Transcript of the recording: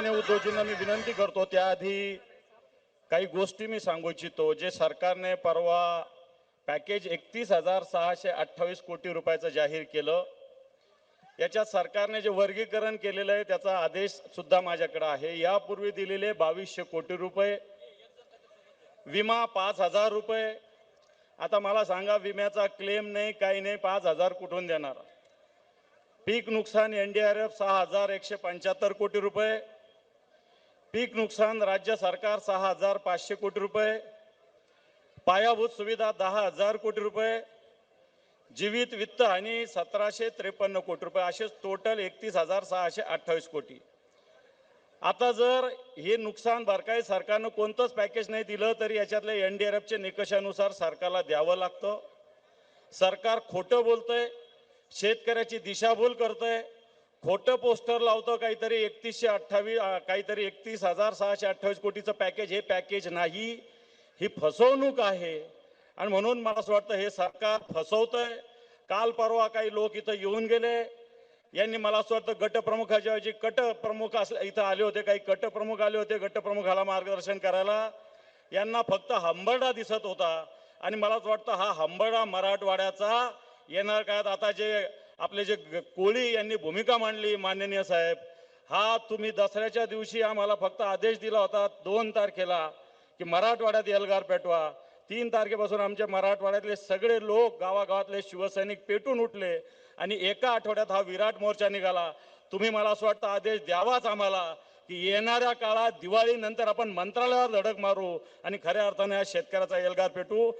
माननीय उद्धवजींना मी विनंती करतो, त्याआधी काही गोष्टी मी सांगू इच्छितो. जे सरकारने परवा पॅकेज 31,628 कोटी रुपयाचं जाहीर केलं, याच्यात सरकारने जे वर्गीकरण केलेलं आहे त्याचा आदेश सुद्धा माझ्याकडे आहे. यापूर्वी दिलेले 2200 कोटी रुपये, विमा 5,000 रुपये. आता मला सांगा, विम्याचा क्लेम नाही, काही नाही, 5,000 कुठून देणार? पीक नुकसान NDRF 6,175 कोटी रुपये, पीक नुकसान राज्य सरकार 6,500 कोटी रुपये, पायाभूत सुविधा 10,000 कोटी रुपये, जीवित वित्त हानी 1,753 कोटी रुपये, असे टोटल 31,628 कोटी. आता जर हे नुकसान भरपाई सरकारनं कोणतंच पॅकेज नाही दिलं तरी याच्यातल्या NDRFच्या निकषानुसार सरकारला द्यावं लागतं. सरकार खोटं बोलतंय, शेतकऱ्याची दिशाभूल करतंय, खोटं पोस्टर लावतं, काहीतरी 31,628 कोटीचं पॅकेज. हे पॅकेज नाही, ही फसवणूक आहे. आणि म्हणून मला असं वाटतं हे सरकार फसवतंय. काल परवा काही लोक इथं येऊन गेले, यांनी मला असं वाटतं गटप्रमुखाच्या ऐवजी कटप्रमुख इथं आले होते. काही कटप्रमुख आले होते गटप्रमुखाला मार्गदर्शन करायला. यांना फक्त हंबरडा दिसत होता. आणि मला असं वाटतं हा हंबरडा मराठवाड्याचा येणार काळात, आता जे आपले जे कोळी यांनी भूमिका मांडली, माननीय साहेब, हा तुम्ही दसऱ्याच्या दिवशी आम्हाला फक्त आदेश दिला होता 2 तारखेला की मराठवाड्यात एल्गार पेटवा. 3 तारखेपासून आमच्या मराठवाड्यातले सगळे लोक, गावागावातले शिवसैनिक पेटून उठले आणि एका आठवड्यात हा विराट मोर्चा निघाला. तुम्ही मला असं वाटतं आदेश द्यावाच आम्हाला की येणाऱ्या काळात दिवाळीनंतर आपण मंत्रालयावर धडक मारू आणि खऱ्या अर्थाने या शेतकऱ्याचा एल्गार पेटू.